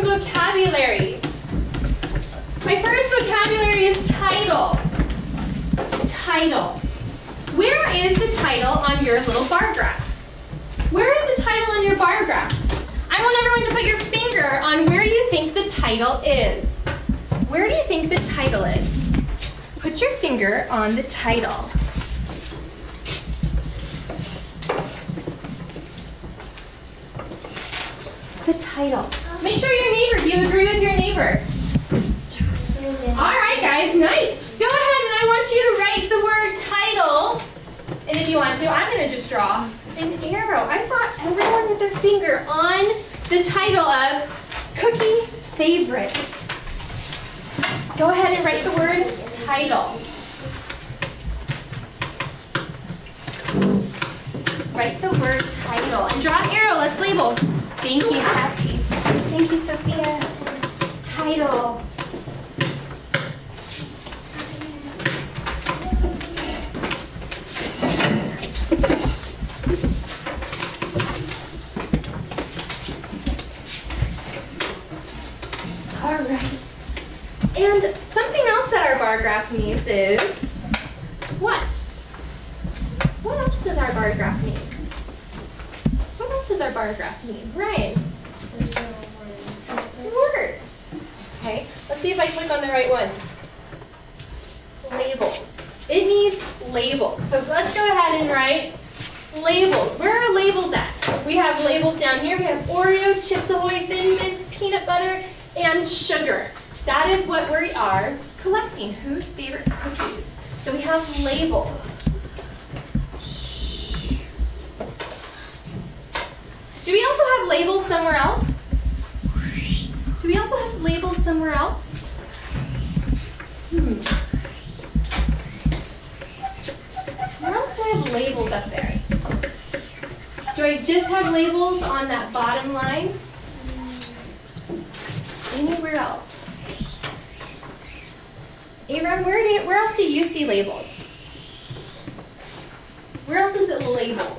some vocabulary. My first vocabulary is title. Title. Where is the title on your little bar graph? Where is the title on your bar graph? I want everyone to put your finger on where you think the title is. Where do you think the title is? Put your finger on the title. The title. Make sure your neighbor, do you agree with your neighbor? All right, guys, nice. Go ahead and I want you to write the word title. And if you want to, I'm going to just draw an arrow. I saw everyone with their finger on the title of Cookie Favorites. Go ahead and write the word title. Write the word title and draw an arrow. Let's label. Thank you, Cassie. Thank you, Sophia. Title. All right. And something else that our bar graph needs is what? What else does our bar graph need? What else does our bar graph need? Ryan? Words. Okay, let's see if I click on the right one. Labels. It needs labels. So let's go ahead and write labels. Where are labels at? We have labels down here. We have Oreos, Chips Ahoy, Thin Mints, peanut butter, and sugar. That is what we are collecting. Whose favorite cookies? So we have labels. Do we also have labels somewhere else? Do we also have labels somewhere else? Where else do I have labels up there? Do I just have labels on that bottom line? Anywhere else? Abram, where else do you see labels? Where else is it labeled?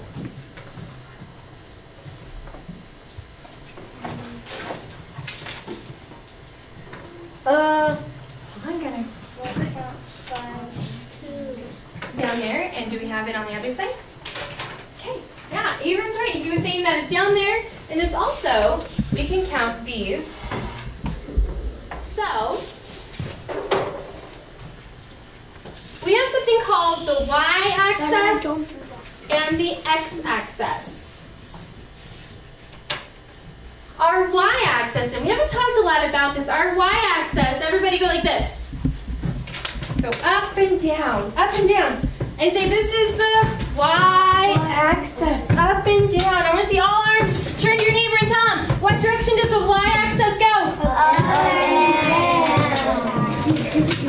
I'm gonna down there, and do we have it on the other side? Okay, yeah, Abram's right. He was saying that it's down there, and it's also, we can count these. So, we have something called the y-axis and the x-axis. Our y-axis, and we haven't talked a lot about this, our y-axis, everybody go like this. Go up and down, and say this is the y-axis, up and down. I want to see all arms. Turn to your neighbor and tell them, what direction does the y-axis go?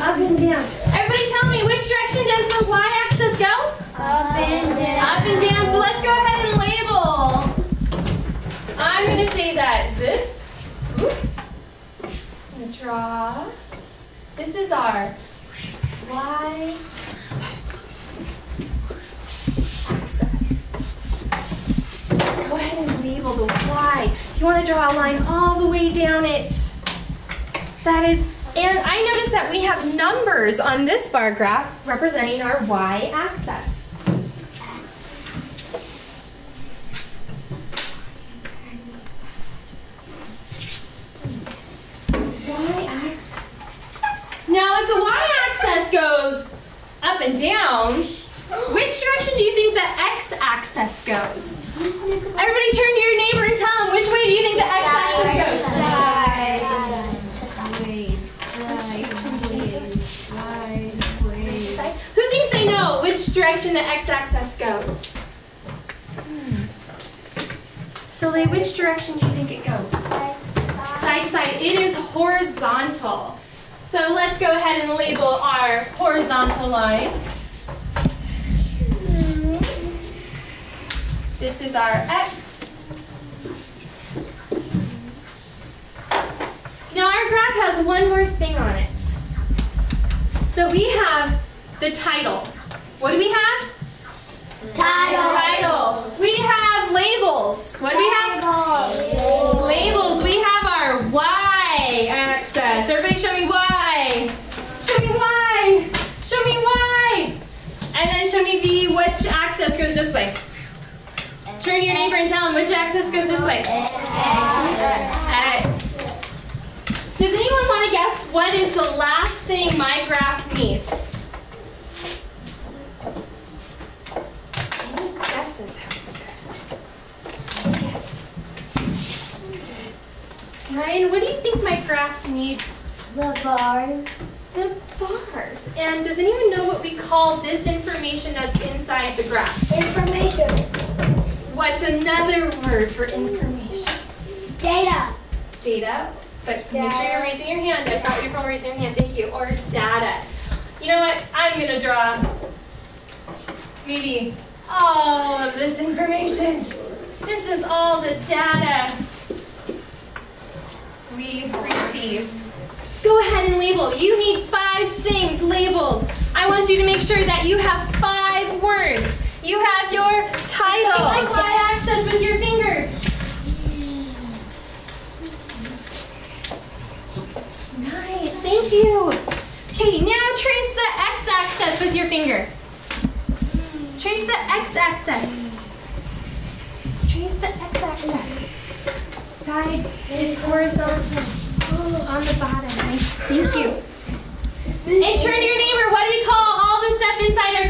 Up and down. Everybody tell me, which direction does the y-axis go? Up and down. Up and down. So let's go ahead and label. I'm going to say that this, I'm going to draw, this is our y-axis. Go ahead and label the y. You want to draw a line all the way down it. That is, and I noticed that we have numbers on this bar graph representing our y-axis. Now, if the y-axis goes up and down, which direction do you think the x-axis goes? Everybody turn to your neighbor and tell them, which way do you think the x-axis goes? Who thinks they know which direction the x-axis goes? So, which direction do you think it goes? Side to side. It is horizontal. So let's go ahead and label our horizontal line. This is our x. Now our graph has one more thing on it. So we have the title. What do we have? Title. We have labels. What do we have? Labels. We have our y. way. Turn to your neighbor and tell him which axis goes this way. X. Does anyone want to guess what is the last thing my graph needs? Any guesses? Yes. Ryan, what do you think my graph needs? The bars. The bars. And does anyone know what we call this information that's inside the graph? Information. What's another word for information? Data. Data. But make sure you're raising your hand. I saw you from raising your hand. Thank you. Or data. You know what? I'm going to draw maybe all of this information. This is all the data we've received. Go ahead and label. You need 5 things labeled. I want you to make sure that you have 5 words. You have your title. Y-axis with your finger. Nice, thank you. Okay, now trace the x-axis with your finger. Trace the x-axis. Trace the x-axis. Side, it's horizontal. Oh, on the bottom. Nice, thank you. And turn to your neighbor. What do we call all the stuff inside our